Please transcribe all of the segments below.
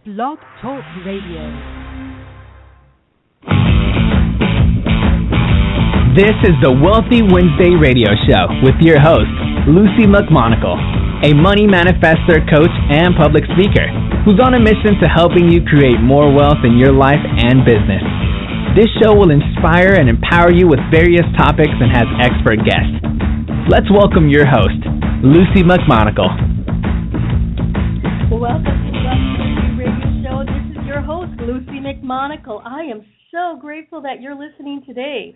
Blog Talk Radio. This is the Wealthy Wednesday radio show with your host, Luci McMonagle, a money manifestor, coach, and public speaker who's on a mission to helping you create more wealth in your life and business. This show will inspire and empower you with various topics and has expert guests. Let's welcome your host, Luci McMonagle. Welcome to the Wealthy Wednesday radio show. This is your host, Luci McMonagle. I am so grateful that you're listening today.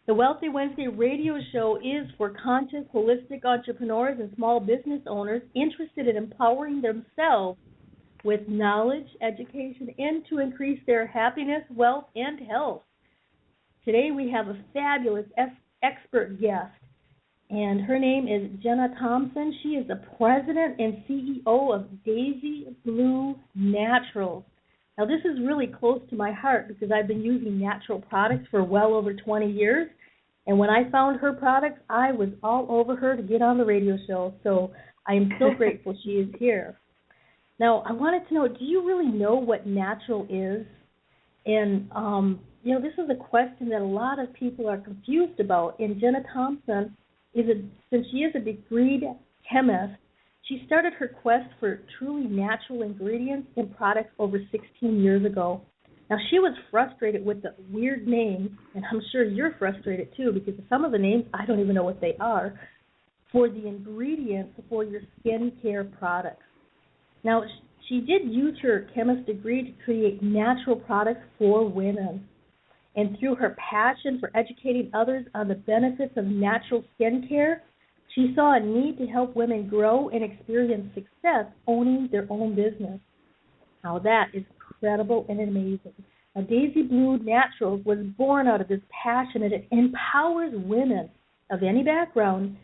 The Wealthy Wednesday radio show is for conscious, holistic entrepreneurs and small business owners interested in empowering themselves with knowledge, education, and to increase their happiness, wealth, and health. Today we have a fabulous expert guest, and her name is Jena Thompson. She is the president and CEO of Daisy Blue Naturals. Now, this is really close to my heart because I've been using natural products for well over 20 years. And when I found her products, I was all over her to get on the radio show. So I am so grateful she is here. Now, I wanted to know, do you really know what natural is? And, this is a question that a lot of people are confused about. And Jena Thompson, since she is a degreed chemist, she started her quest for truly natural ingredients in products over 16 years ago. Now, she was frustrated with the weird names, and I'm sure you're frustrated too, because some of the names, I don't even know what they are, for the ingredients for your skincare products. Now, she did use her chemist degree to create natural products for women. And through her passion for educating others on the benefits of natural skincare, she saw a need to help women grow and experience success owning their own business. Now, that is incredible and amazing. Now, Daisy Blue Naturals was born out of this passion, and it empowers women of any background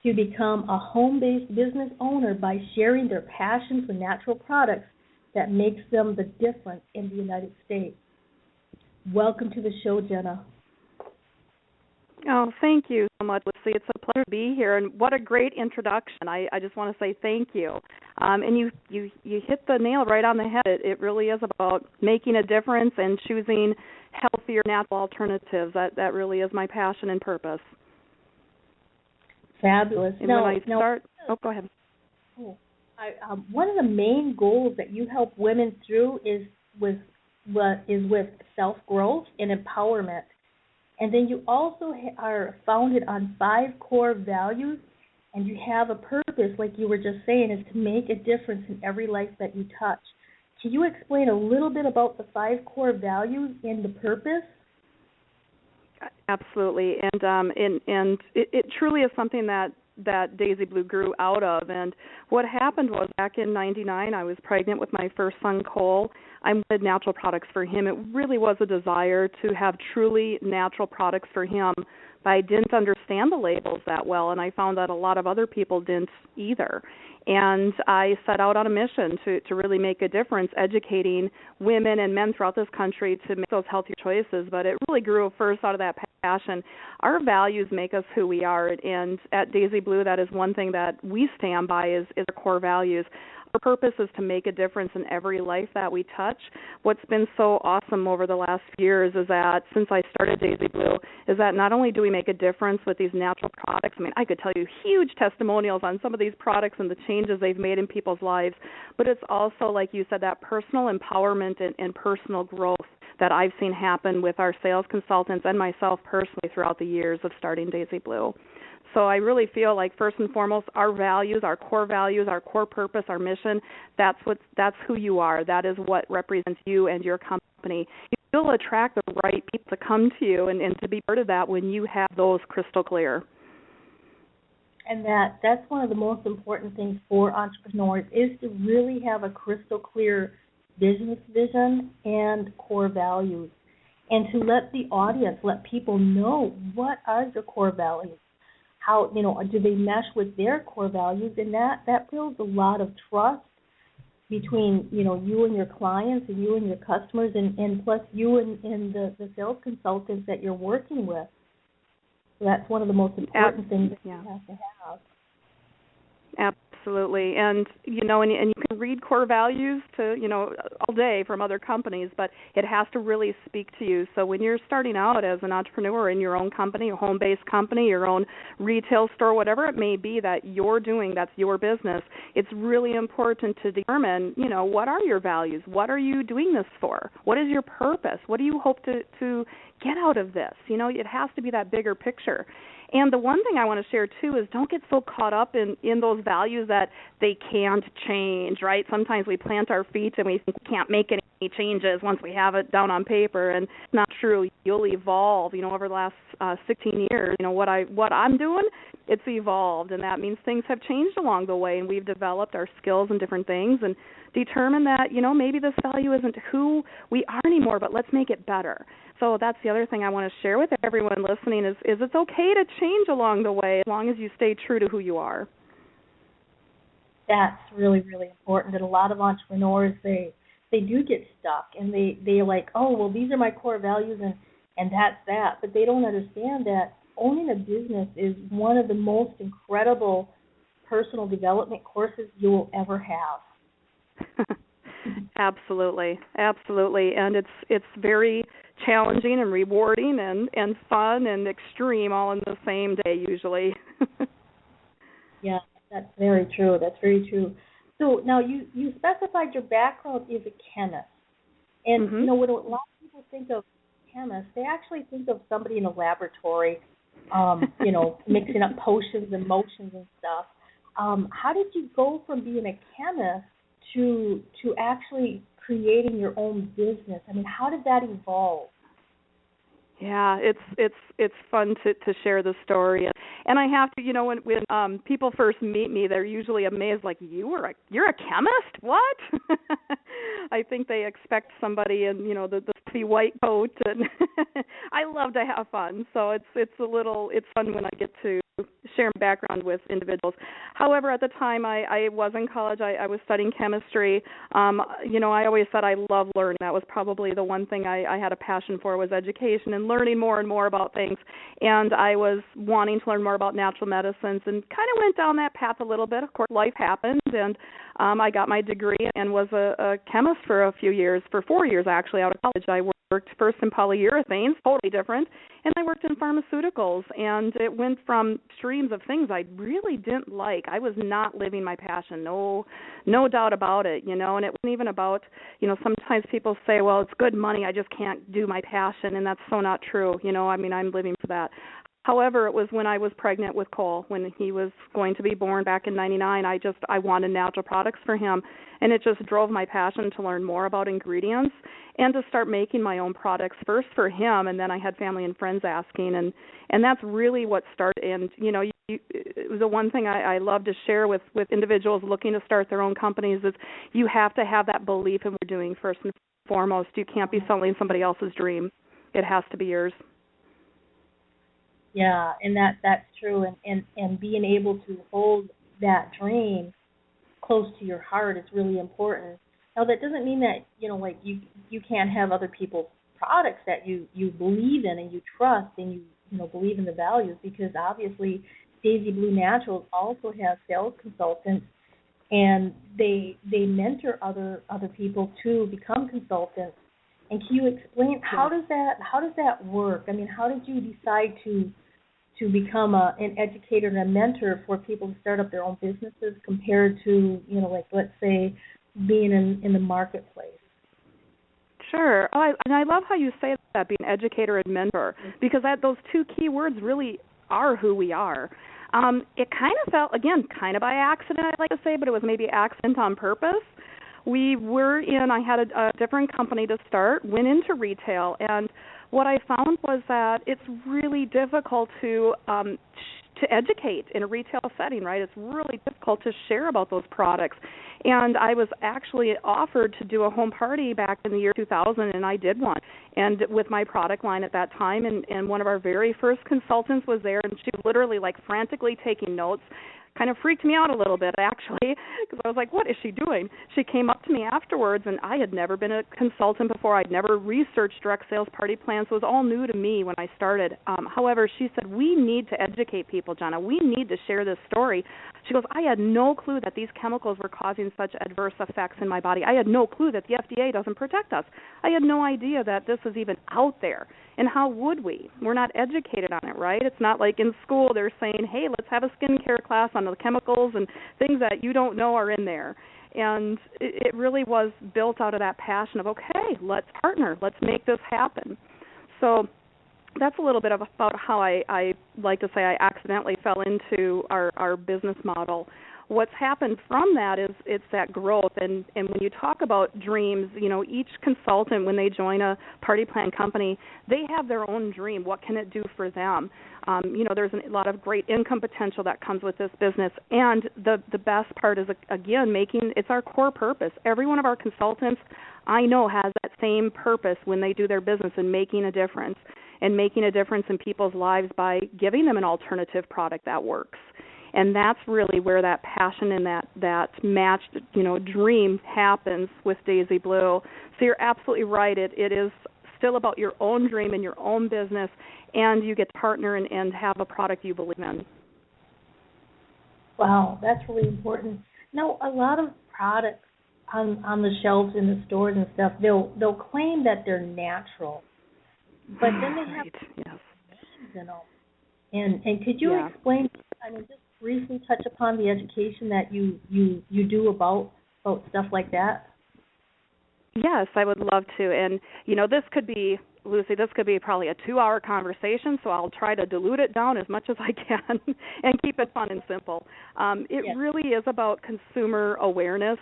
to become a home-based business owner by sharing their passion for natural products that makes them the difference in the United States. Welcome to the show, Jena. Oh, thank you so much, Lucy. It's a pleasure to be here, and what a great introduction. I just want to say thank you. And you hit the nail right on the head. It really is about making a difference and choosing healthier, natural alternatives. That really is my passion and purpose. Fabulous. And when I start, go ahead. One of the main goals that you help women through is with self-growth and empowerment. And then you also are founded on 5 core values, and you have a purpose, like you were just saying, is to make a difference in every life that you touch. Can you explain a little bit about the 5 core values and the purpose? Absolutely, and it truly is something that Daisy Blue grew out of. And what happened was back in '99, I was pregnant with my first son, Cole. I wanted natural products for him. It really was a desire to have truly natural products for him, but I didn't understand the labels that well, and I found that a lot of other people didn't either. And I set out on a mission to really make a difference, educating women and men throughout this country to make those healthy choices. But it really grew first out of that passion. Our values make us who we are, and at Daisy Blue, that is one thing that we stand by is our core values. Our purpose is to make a difference in every life that we touch. What's been so awesome over the last few years is that since I started Daisy Blue, is that not only do we make a difference with these natural products, I mean, I could tell you huge testimonials on some of these products and the changes they've made in people's lives, but it's also, like you said, that personal empowerment and personal growth that I've seen happen with our sales consultants and myself personally throughout the years of starting Daisy Blue. So I really feel like first and foremost, our values, our core purpose, our mission, that's who you are. That is what represents you and your company. You'll attract the right people to come to you and to be part of that when you have those crystal clear. And that's one of the most important things for entrepreneurs is to really have a crystal clear business vision and core values, and to let the audience, let people know what are your core values. How, do they mesh with their core values? And that builds a lot of trust between, you and your clients and you and your customers and plus you and the sales consultants that you're working with. So that's one of the most important things that you have to have. absolutely. And you can read core values to all day from other companies, but it has to really speak to you. So when you're starting out as an entrepreneur in your own company, a home-based company, your own retail store, whatever it may be that you're doing, that's your business, it's really important to determine, what are your values? What are you doing this for? What is your purpose? What do you hope to get out of this? It has to be that bigger picture. And the one thing I want to share, too, is don't get so caught up in those values that they can't change, right? Sometimes we plant our feet and we think we can't make any changes once we have it down on paper, and it's not true. You'll evolve, over the last 16 years. What I'm doing, it's evolved, and that means things have changed along the way, and we've developed our skills and different things and determined that, maybe this value isn't who we are anymore, but let's make it better. So that's the other thing I want to share with everyone listening is it's okay to change along the way as long as you stay true to who you are. That's really, really important. And a lot of entrepreneurs, they do get stuck, and they're like, oh, well, these are my core values, and that's that. But they don't understand that owning a business is one of the most incredible personal development courses you will ever have. Absolutely, and it's very challenging and rewarding and fun and extreme all in the same day usually. Yeah, that's very true. So now you specified your background is a chemist, and when a lot of people think of chemist, they actually think of somebody in a laboratory, mixing up potions and motions and stuff. How did you go from being a chemist to actually creating your own business? I mean, how did that evolve? Yeah, it's fun to share the story, and I have to, when people first meet me, they're usually amazed, like you're a chemist? What? I think they expect somebody in the puffy white coat, and I love to have fun, so it's fun when I get to share my background with individuals. However, at the time I was in college, I was studying chemistry. I always said I love learning. That was probably the one thing I had a passion for, was education and learning more and more about things. And I was wanting to learn more about natural medicines and kind of went down that path a little bit. Of course, life happened, and I got my degree and was a chemist for 4 years actually out of college. I worked first in polyurethanes, totally different, and I worked in pharmaceuticals, and it went from streams of things I really didn't like. I was not living my passion, no doubt about it, and it wasn't even about, sometimes people say, well, it's good money, I just can't do my passion, and that's so not true, I'm living for that. However, it was when I was pregnant with Cole, when he was going to be born back in 99, I wanted natural products for him, and it just drove my passion to learn more about ingredients and to start making my own products first for him, and then I had family and friends asking, and that's really what started. And, the one thing I love to share with individuals looking to start their own companies is you have to have that belief in what you're doing first and foremost. You can't be selling somebody else's dream. It has to be yours. Yeah, and that's true, and being able to hold that dream close to your heart is really important. Now, that doesn't mean that, you can't have other people's products that you believe in and you trust and you believe in the values, because obviously Daisy Blue Naturals also has sales consultants, and they mentor other people to become consultants. And can you explain how does that work? I mean, how did you decide to become an educator and a mentor for people to start up their own businesses compared to, let's say, being in the marketplace? Sure. And I love how you say that, being educator and mentor, because those two key words really are who we are. It kind of felt, again, kind of by accident, I'd like to say, but it was maybe accident on purpose. I had a different company to start, went into retail, and what I found was that it's really difficult to educate in a retail setting, right? It's really difficult to share about those products. And I was actually offered to do a home party back in the year 2000, and I did one. And with my product line at that time, and one of our very first consultants was there, and she was literally like frantically taking notes, kind of freaked me out a little bit, actually, because I was like, what is she doing? She came up to me afterwards, and I had never been a consultant before. I'd never researched direct sales party plans. So it was all new to me when I started. However, she said, we need to educate people, Jena. We need to share this story. She goes, I had no clue that these chemicals were causing such adverse effects in my body. I had no clue that the FDA doesn't protect us. I had no idea that this is even out there. And how would we? We're not educated on it, right? It's not like in school they're saying, hey, let's have a skincare class on the chemicals and things that you don't know are in there. And it really was built out of that passion of, okay, let's partner. Let's make this happen. So that's a little bit about how I like to say I accidentally fell into our business model. What's happened from that is it's that growth. And when you talk about dreams, each consultant, when they join a party plan company, they have their own dream. What can it do for them? There's a lot of great income potential that comes with this business. And the best part is, again, it's our core purpose. Every one of our consultants I know has that same purpose when they do their business and making a difference in people's lives by giving them an alternative product that works. And that's really where that passion and that matched, dream happens with Daisy Blue. So you're absolutely right. It is still about your own dream and your own business, and you get to partner and have a product you believe in. Wow, that's really important. Now, a lot of products on the shelves in the stores and stuff, they'll claim that they're natural, but then they have names in them. And could you explain? Just briefly touch upon the education that you do about stuff like that? Yes, I would love to. And, this could be, Lucy, probably a 2-hour conversation, so I'll try to dilute it down as much as I can and keep it fun and simple. It really is about consumer awareness.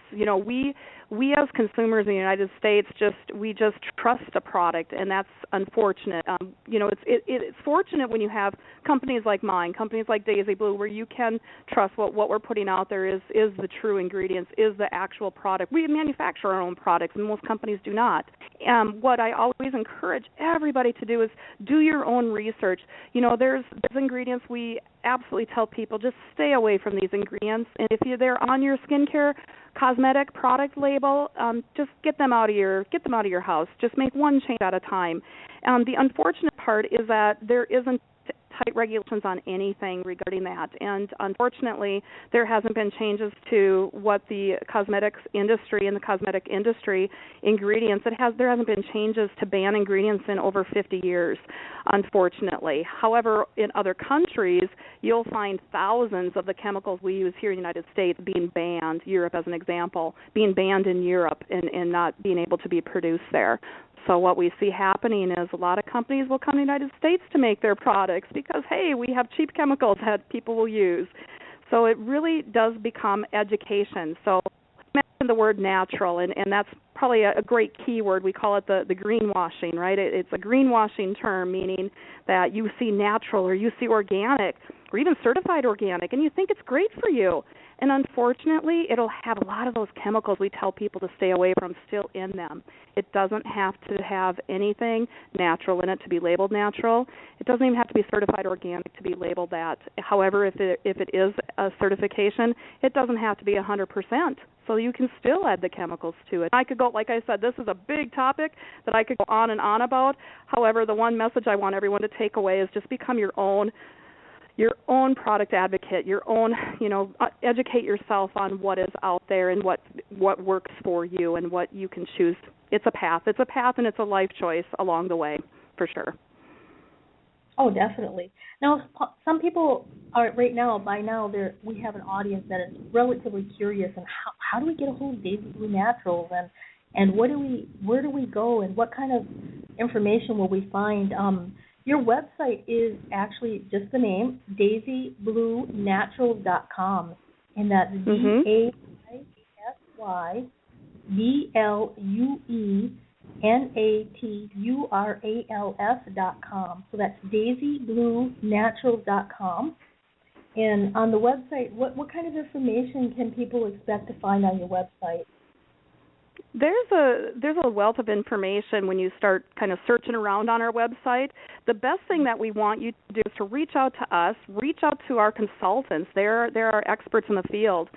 We as consumers in the United States we just trust a product, and that's unfortunate. It's fortunate when you have companies like mine, companies like Daisy Blue, where you can trust what we're putting out there is the true ingredients, is the actual product. We manufacture our own products, and most companies do not. What I always encourage everybody to do is do your own research. There's ingredients we absolutely tell people just stay away from these ingredients, and if they're on your skincare cosmetic product label, just get them out of your house. Just make one change at a time. The unfortunate part is that there isn't tight regulations on anything regarding that, and unfortunately there hasn't been changes to what the cosmetics industry and the cosmetic industry ingredients, there hasn't been changes to ban ingredients in over 50 years, unfortunately. However, in other countries you'll find thousands of the chemicals we use here in the United States being banned, Europe as an example, being banned in Europe and not being able to be produced there. So what we see happening is a lot of companies will come to the United States to make their products because, hey, we have cheap chemicals that people will use. So it really does become education. So I mentioned the word natural, and that's probably a great key word. We call it the greenwashing, right? It's a greenwashing term, meaning that you see natural or you see organic or even certified organic, and you think it's great for you. And unfortunately, it'll have a lot of those chemicals we tell people to stay away from still in them. It doesn't have to have anything natural in it to be labeled natural. It doesn't even have to be certified organic to be labeled that. However, if it is a certification, it doesn't have to be 100%. So you can still add the chemicals to it. I could go, like I said, this is a big topic that I could go on and on about. However, the one message I want everyone to take away is just become your own product advocate, your own, educate yourself on what is out there and what works for you and what you can choose. It's a path, and it's a life choice along the way, for sure. Oh, definitely. Now, some people are by now we have an audience that is relatively curious, and how do we get a hold of Daisy Blue Naturals, and where do we go, and what kind of information will we find? Your website is actually just the name, daisybluenaturals.com, and that's daisybluenaturals.com. So that's daisybluenaturals.com. And on the website, what kind of information can people expect to find on your website? There's a wealth of information when you start kind of searching around on our website. the best thing that we want you to do is to reach out to us, reach out to our consultants. They're our experts in the field.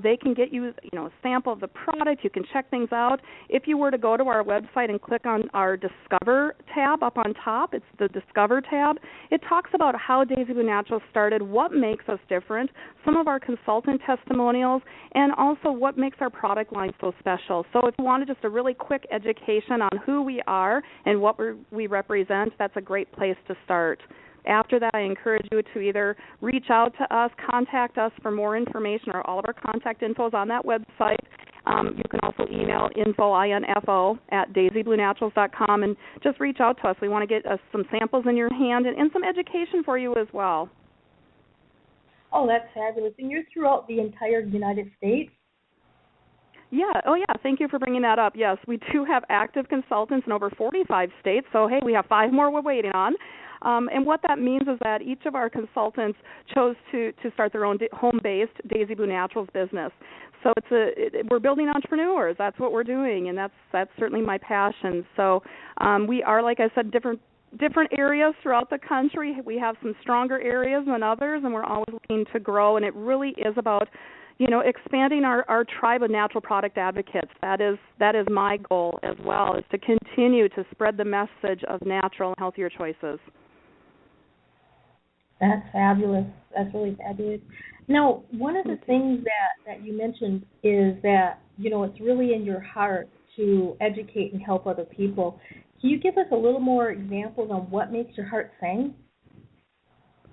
They can get you, a sample of the product. You can check things out. If you were to go to our website and click on our Discover tab up on top, it's the Discover tab. It talks about how Daisy Blue Naturals started, what makes us different, some of our consultant testimonials, and also what makes our product line so special. So if you wanted just a really quick education on who we are and what we represent, that's a great place to start. After that, I encourage you to either reach out to us, contact us for more information, or all of our contact info is on that website. You can also email info@daisybluenaturals.com and just reach out to us. We want to get some samples in your hand and some education for you as well. Oh, that's fabulous. And you're throughout the entire United States? Yeah. Oh, yeah. Thank you for bringing that up. Yes, we do have active consultants in over 45 states. So, hey, we have 5 more we're waiting on. And what that means is that each of our consultants chose to start their own home-based Daisy Blue Naturals business. So we're building entrepreneurs. That's what we're doing, and that's certainly my passion. So we are, like I said, different areas throughout the country. We have some stronger areas than others, and we're always looking to grow. And it really is about expanding our tribe of natural product advocates. That is my goal as well, is to continue to spread the message of natural and healthier choices. That's fabulous. That's really fabulous. Now, one of the things that you mentioned is that, it's really in your heart to educate and help other people. Can you give us a little more examples on what makes your heart sing?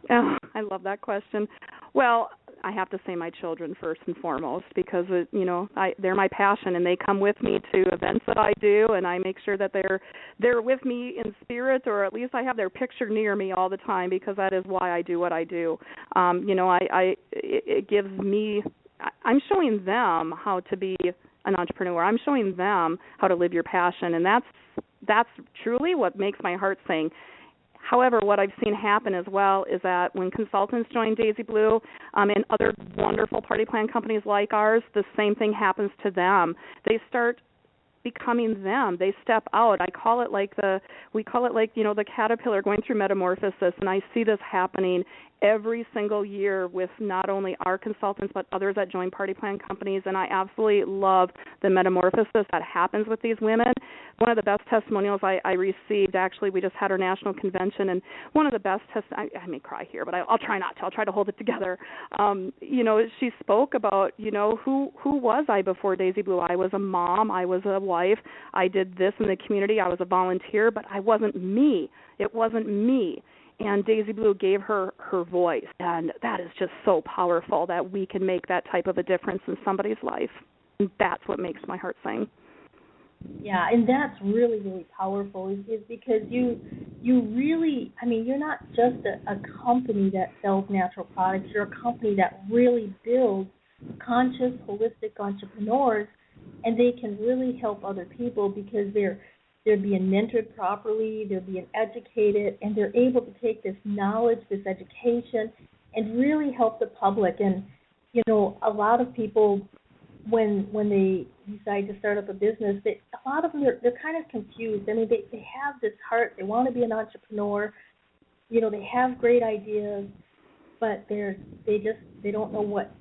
Oh, I love that question. Well, I have to say my children first and foremost, because they're my passion, and they come with me to events that I do, and I make sure that they're with me in spirit, or at least I have their picture near me all the time, because that is why I do what I do. It gives me. I'm showing them how to be an entrepreneur. I'm showing them how to live your passion, and that's truly what makes my heart sing. However, what I've seen happen as well is that when consultants join Daisy Blue and other wonderful party plan companies like ours, the same thing happens to them. They start becoming them. They step out. We call it like the caterpillar going through metamorphosis, and I see this happening every single year with not only our consultants but others that join party plan companies, and I absolutely love the metamorphosis that happens with these women. One of the best testimonials I received, actually, we just had our national convention, and one of the best I may cry here, but I'll try not to. I'll try to hold it together. She spoke about, who was I before Daisy Blue? I was a mom. I was a wife. I did this in the community. I was a volunteer, but I wasn't me. It wasn't me. And Daisy Blue gave her voice, and that is just so powerful that we can make that type of a difference in somebody's life. And that's what makes my heart sing. Yeah, and that's really, really powerful, is because you really, you're not just a company that sells natural products. You're a company that really builds conscious, holistic entrepreneurs, and they can really help other people because they're being mentored properly, they're being educated, and they're able to take this knowledge, this education, and really help the public. And, a lot of people, when they decide to start up a business, a lot of them, they're kind of confused. They have this heart, they want to be an entrepreneur, they have great ideas, but they don't know what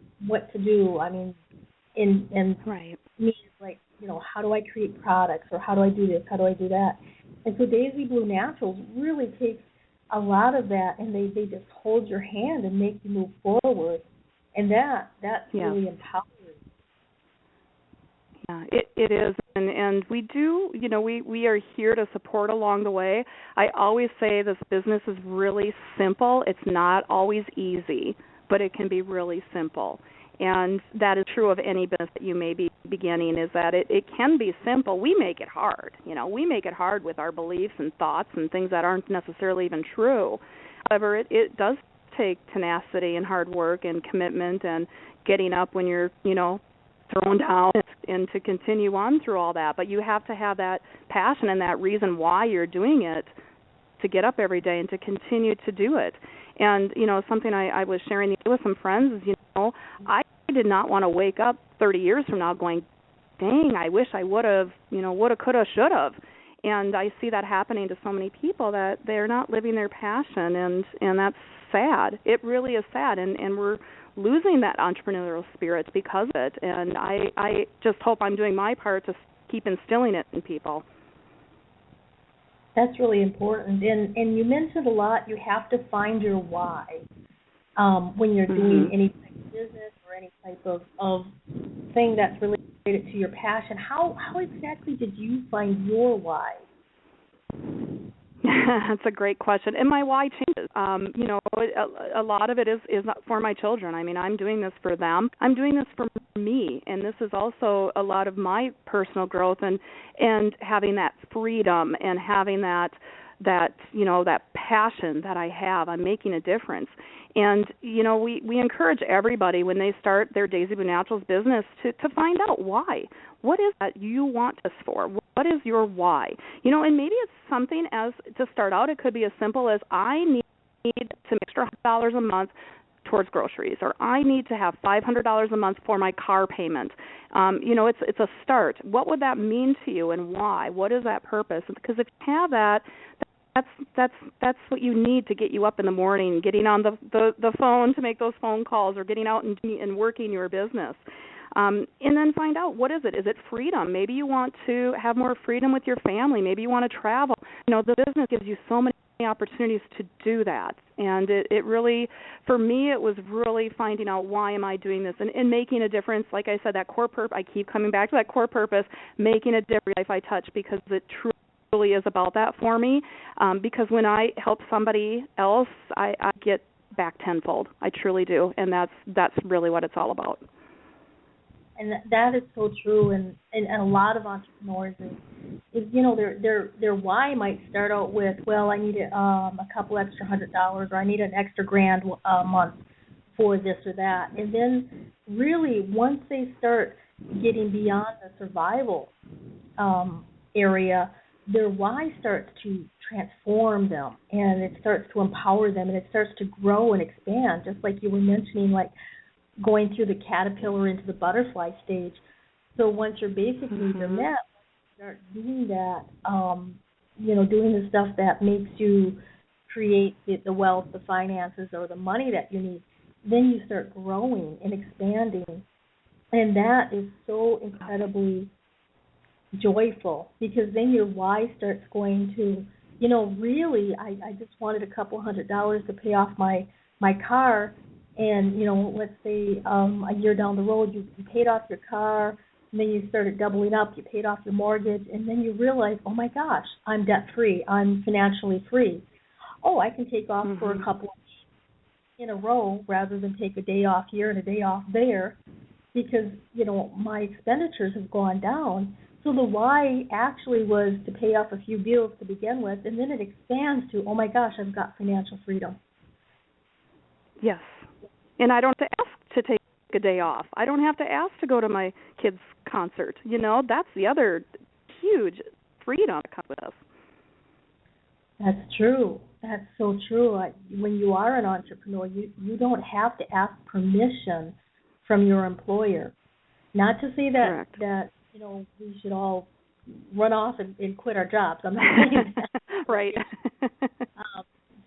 to do. And right. Me, it's like, how do I create products, or how do I do this, how do I do that? And so Daisy Blue Naturals really takes a lot of that, and they just hold your hand and make you move forward. And that's really empowering. Yeah, it is, and we do, we are here to support along the way. I always say this business is really simple. It's not always easy, but it can be really simple. And that is true of any business that you may be beginning, is that it can be simple. We make it hard. We make it hard with our beliefs and thoughts and things that aren't necessarily even true. However, it does take tenacity and hard work and commitment and getting up when you're, thrown down, and to continue on through all that. But you have to have that passion and that reason why you're doing it, to get up every day and to continue to do it. And, something I was sharing with some friends is, I did not want to wake up 30 years from now going, dang, I wish I would have, could have, should have. And I see that happening to so many people that they're not living their passion, and that's sad. It really is sad, and we're losing that entrepreneurial spirit because of it. And I just hope I'm doing my part to keep instilling it in people. That's really important. And you mentioned a lot, you have to find your why when you're doing any type of business or any type of thing that's related to your passion. How exactly did you find your why? That's a great question. And my why changes. A lot of it is for my children. I mean, I'm doing this for them. I'm doing this for me. And this is also a lot of my personal growth and having that freedom and having that passion that I have. I'm making a difference. And, we encourage everybody when they start their Daisy Blue Naturals business to find out why. What is that you want this for? What is your why? And maybe it's something as to start out, it could be as simple as I need some extra $100 a month towards groceries, or I need to have $500 a month for my car payment. It's a start. What would that mean to you and why? What is that purpose? Because if you have that, that's what you need to get you up in the morning, getting on the phone to make those phone calls, or getting out and working your business. And then find out, what is it? Is it freedom? Maybe you want to have more freedom with your family. Maybe you want to travel. The business gives you so many opportunities to do that. And it really, for me, it was really finding out, why am I doing this, and making a difference. Like I said, that core purpose, I keep coming back to that core purpose, making a difference life I touch, because it truly is about that for me. Because when I help somebody else, I get back tenfold. I truly do. And that's really what it's all about. And that is so true, and a lot of entrepreneurs is their why might start out with, well, I need a couple extra $100, or I need an extra $1,000 a month for this or that. And then really, once they start getting beyond the survival area, their why starts to transform them, and it starts to empower them, and it starts to grow and expand, just like you were mentioning, like going through the caterpillar into the butterfly stage. So once your basic needs are met, start doing that, doing the stuff that makes you create the wealth, the finances, or the money that you need, then you start growing and expanding. And that is so incredibly joyful, because then your why starts going to, really, I just wanted a couple $100 to pay off my car. And, let's say a year down the road, you paid off your car, and then you started doubling up, you paid off your mortgage, and then you realize, oh, my gosh, I'm debt-free, I'm financially free. Oh, I can take off for a couple of days in a row rather than take a day off here and a day off there, because, my expenditures have gone down. So the why actually was to pay off a few bills to begin with, and then it expands to, oh, my gosh, I've got financial freedom. Yes. And I don't have to ask to take a day off. I don't have to ask to go to my kid's concert. That's the other huge freedom that comes with us. That's true. That's so true. When you are an entrepreneur, you don't have to ask permission from your employer. Not to say that we should all run off and quit our jobs. I'm not saying that. Right.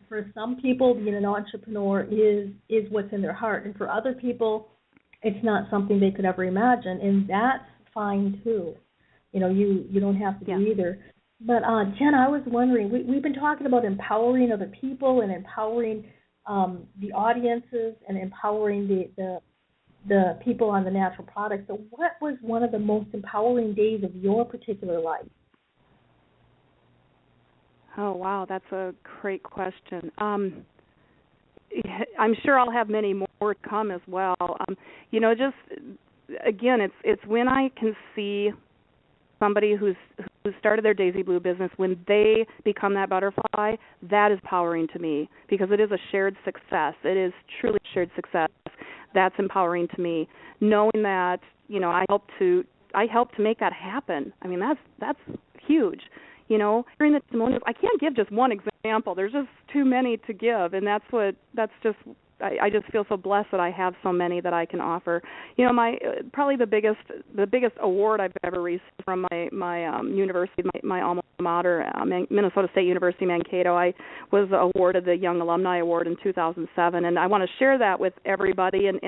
For some people, being an entrepreneur is what's in their heart. And for other people, it's not something they could ever imagine. And that's fine, too. You don't have to do either. But, Jen, I was wondering, we've been talking about empowering other people and empowering the audiences and empowering the people on the natural products. So what was one of the most empowering days of your particular life? Oh, wow, that's a great question. I'm sure I'll have many more to come as well. Just, again, it's when I can see somebody who started their Daisy Blue business, when they become that butterfly, that is empowering to me, because it is a shared success. It is truly shared success. That's empowering to me, knowing that, I helped to make that happen. I mean, that's huge. During the testimonials, I can't give just one example. There's just too many to give, and I just feel so blessed that I have so many that I can offer. Probably the biggest award I've ever received from my university, my alma mater, Minnesota State University, Mankato. I was awarded the Young Alumni Award in 2007, and I want to share that with everybody. And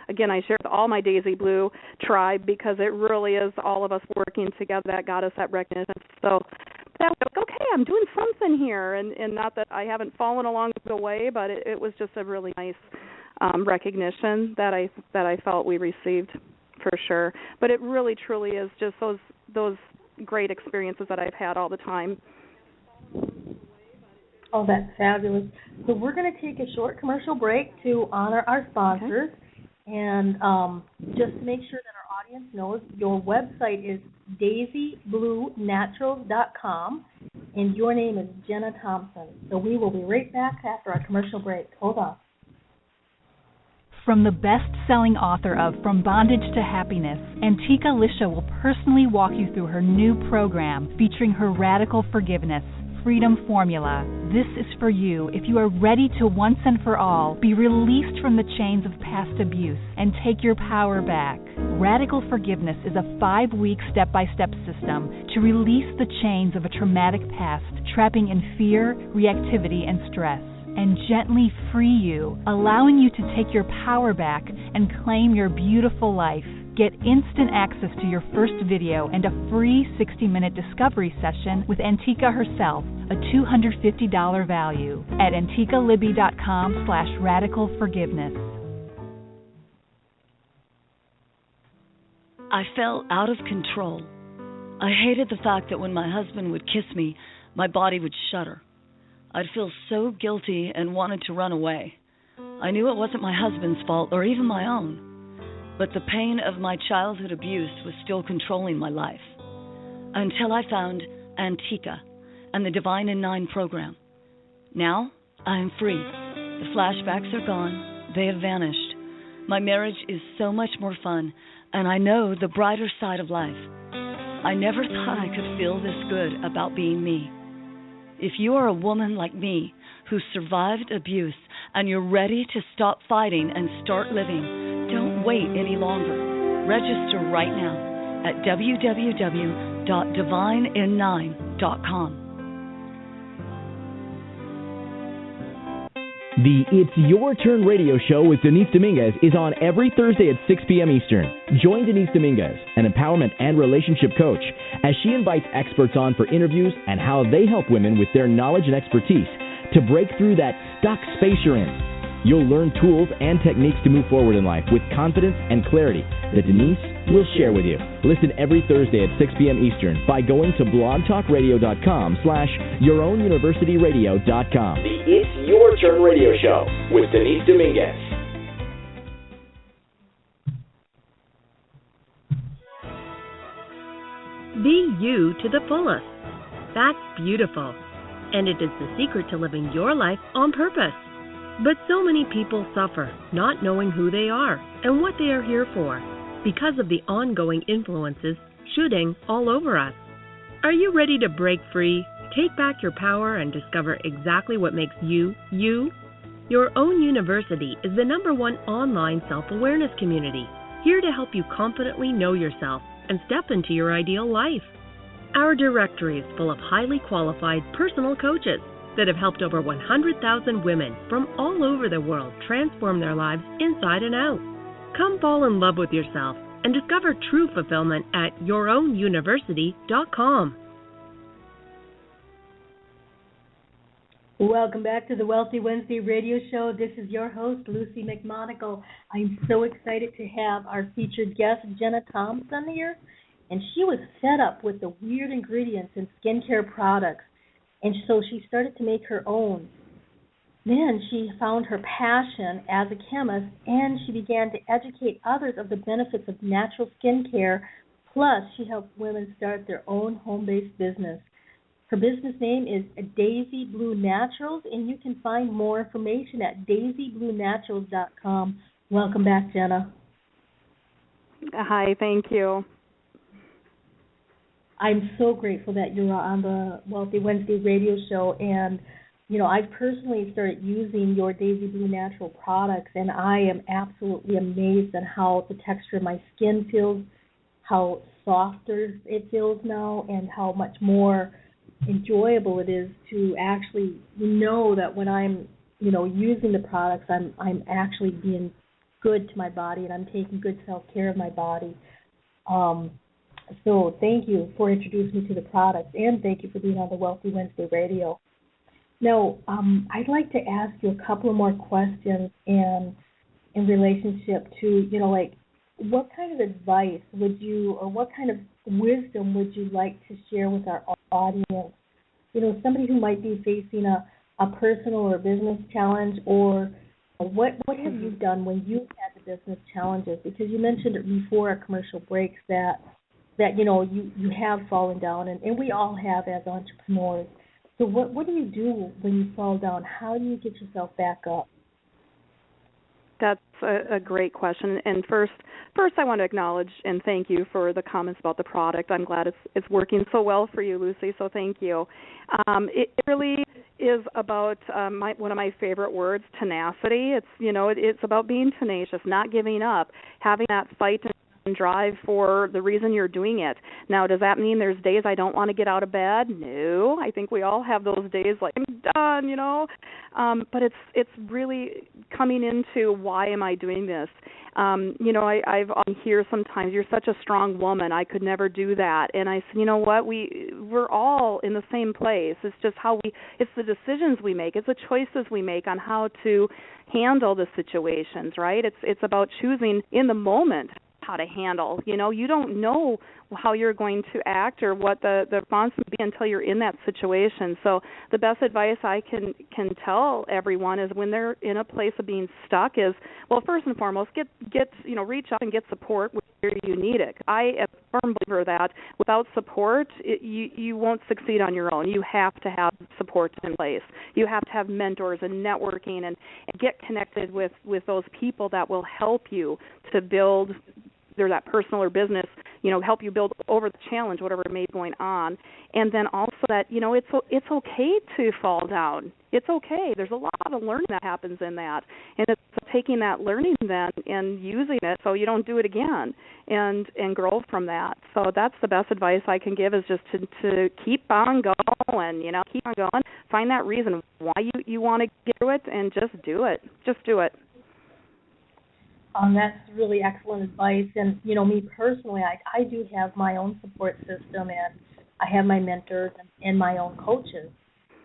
again, I share it with all my Daisy Blue tribe because it really is all of us working together that got us that recognition. So that was okay. I'm doing something here, and not that I haven't fallen along the way, but it was just a really nice recognition that I felt we received for sure. But it really truly is just those great experiences that I've had all the time. Oh, that's fabulous. So we're going to take a short commercial break to honor our sponsors. Okay. And just to make sure that our audience knows, your website is daisybluenaturals.com, and your name is Jena Thompson. So we will be right back after our commercial break. Hold on. From the best-selling author of From Bondage to Happiness, Antika Lisha will personally walk you through her new program featuring her Radical Forgiveness Freedom Formula. This is for you if you are ready to once and for all be released from the chains of past abuse and take your power back. Radical Forgiveness is a 5-week step-by-step system to release the chains of a traumatic past, trapping in fear, reactivity, and stress, and gently free you, allowing you to take your power back and claim your beautiful life. Get instant access to your first video and a free 60-minute discovery session with Antika herself, a $250 value, at antikalibby.com/radicalforgiveness. I felt out of control. I hated the fact that when my husband would kiss me, my body would shudder. I'd feel so guilty and wanted to run away. I knew it wasn't my husband's fault or even my own, but the pain of my childhood abuse was still controlling my life. Until I found Antika and the Divine in 9 program. Now, I am free. The flashbacks are gone. They have vanished. My marriage is so much more fun, and I know the brighter side of life. I never thought I could feel this good about being me. If you are a woman like me who survived abuse and you're ready to stop fighting and start living, don't wait any longer. Register right now at www.divinein9.com. The It's Your Turn radio show with Denise Dominguez is on every Thursday at 6 p.m. Eastern. Join Denise Dominguez, an empowerment and relationship coach, as she invites experts on for interviews and how they help women with their knowledge and expertise to break through that stuck space you're in. You'll learn tools and techniques to move forward in life with confidence and clarity that Denise will share with you. Listen every Thursday at 6 p.m. Eastern by going to blogtalkradio.com/yourownuniversityradio.com. The It's Your Turn radio show with Denise Dominguez. Be you to the fullest. That's beautiful. And it is the secret to living your life on purpose. But so many people suffer not knowing who they are and what they are here for because of the ongoing influences shooting all over us. Are you ready to break free, take back your power, and discover exactly what makes you, you? Your Own University is the #1 online self-awareness community, here to help you confidently know yourself and step into your ideal life. Our directory is full of highly qualified personal coaches that have helped over 100,000 women from all over the world transform their lives inside and out. Come fall in love with yourself and discover true fulfillment at yourownuniversity.com. Welcome back to the Wealthy Wednesday radio show. This is your host, Luci McMonagle. I'm so excited to have our featured guest, Jena Thompson, here. And she was fed up with the weird ingredients in skincare products. And so she started to make her own. Then she found her passion as a chemist, and she began to educate others of the benefits of natural skincare. Plus, she helped women start their own home-based business. Her business name is Daisy Blue Naturals, and you can find more information at daisybluenaturals.com. Welcome back, Jena. Hi, thank you. I'm so grateful that you're on the Wealthy Wednesday radio show, and I've personally started using your Daisy Blue Natural products, and I am absolutely amazed at how the texture of my skin feels, how softer it feels now, and how much more enjoyable it is to actually know that when I'm, using the products, I'm actually being good to my body and I'm taking good self-care of my body. So thank you for introducing me to the products, and thank you for being on the Wealthy Wednesday Radio. Now, I'd like to ask you a couple of more questions in relationship to, what kind of advice would you, or what kind of wisdom would you like to share with our audience? Somebody who might be facing a personal or business challenge, or what have you done when you've had the business challenges? Because you mentioned it before our commercial breaks that you have fallen down, and we all have as entrepreneurs. So what do you do when you fall down? How do you get yourself back up? That's a great question. And first, I want to acknowledge and thank you for the comments about the product. I'm glad it's working so well for you, Lucy. So thank you. It really is about one of my favorite words, tenacity. It's about being tenacious, not giving up, having that fight and drive for the reason you're doing it. Now, does that mean there's days I don't want to get out of bed? No. I think we all have those days like, I'm done, but it's really coming into, why am I doing this? I've hear sometimes, you're such a strong woman, I could never do that. And I said, you know what, we're all in the same place. It's just it's the decisions we make, it's the choices we make on how to handle the situations, right? It's about choosing in the moment how to handle. You don't know how you're going to act or what the response will be until you're in that situation. So the best advice I can tell everyone is when they're in a place of being stuck is, well, first and foremost, get reach out and get support where you need it. I am a firm believer that without support, you won't succeed on your own. You have to have support in place. You have to have mentors and networking and get connected with those people that will help you to build that personal or business, help you build over the challenge, whatever may be going on. And then also that, it's okay to fall down. It's okay. There's a lot of learning that happens in that. And it's taking that learning then and using it so you don't do it again and grow from that. So that's the best advice I can give, is just to keep on going, keep on going. Find that reason why you want to get through it and just do it. Just do it. That's really excellent advice. And, me personally, I do have my own support system, and I have my mentors and my own coaches.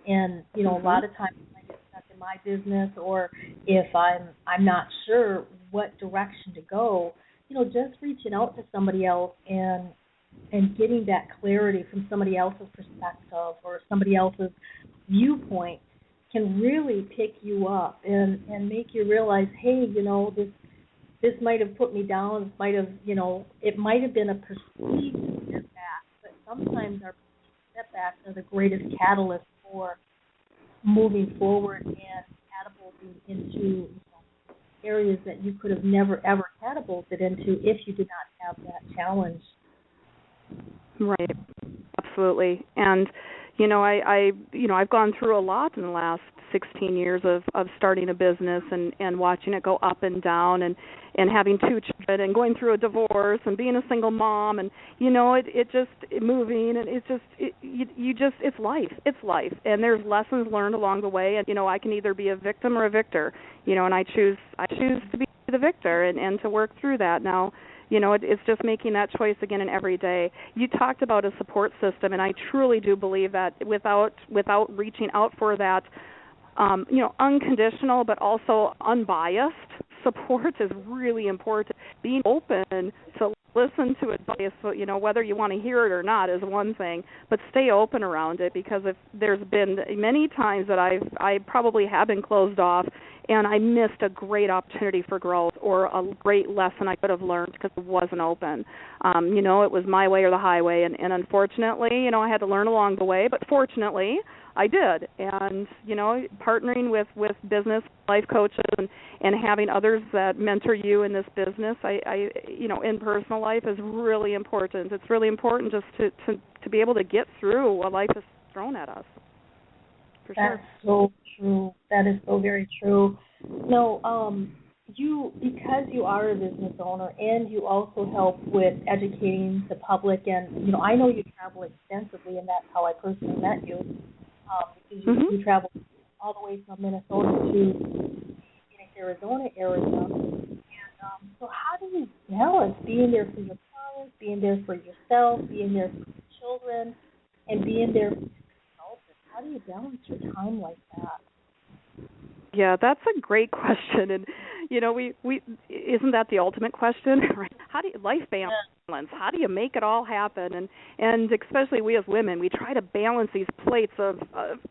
And, a lot of times when I get stuck in my business, or if I'm not sure what direction to go, just reaching out to somebody else and getting that clarity from somebody else's perspective or somebody else's viewpoint can really pick you up and make you realize, hey, this might have put me down. This might have, it might have been a perceived setback, but sometimes our setbacks are the greatest catalyst for moving forward and catapulting into areas that you could have never, ever catapulted into if you did not have that challenge. Right, absolutely. And, I've gone through a lot in the last 16 years of starting a business and watching it go up and down and having 2 children and going through a divorce and being a single mom and, moving, and it's life. It's life. And there's lessons learned along the way, and, I can either be a victim or a victor, and I choose to be the victor and to work through that. Now, it's just making that choice again and every day. You talked about a support system, and I truly do believe that without reaching out for that, unconditional but also unbiased support is really important. Being open to listen to advice, whether you want to hear it or not is one thing, but stay open around it, because if there's been many times that I probably have been closed off and I missed a great opportunity for growth or a great lesson I could have learned because it wasn't open. It was my way or the highway, and unfortunately, I had to learn along the way, but fortunately, I did. And, partnering with business life coaches and having others that mentor you in this business, I in personal life is really important. It's really important just to be able to get through what life has thrown at us. For sure. That's so true. That is so very true. because you are a business owner and you also help with educating the public, and I know you travel extensively, and that's how I personally met you, because you travel all the way from Minnesota to Phoenix, Arizona area. And so how do you balance being there for your clients, being there for yourself, being there for your children, and being there for your consultants? How do you balance your time like that? Yeah, that's a great question, and we isn't that the ultimate question, right? How do you life balance? How do you make it all happen? And especially we as women, we try to balance these plates of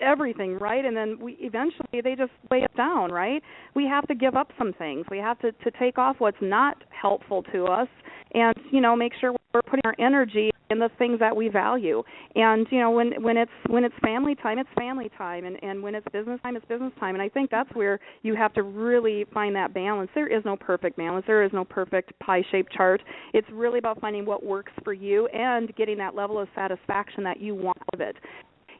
everything, right? And then eventually they just weigh us down, right? We have to give up some things. We have to take off what's not helpful to us, and make sure we're putting our energy in the things that we value. And when it's family time, it's family time, and when it's business time, it's business time. And I think that's where you have to really find that balance. There is no perfect balance. There is no perfect pie-shaped chart. It's really about finding what works for you and getting that level of satisfaction that you want of it.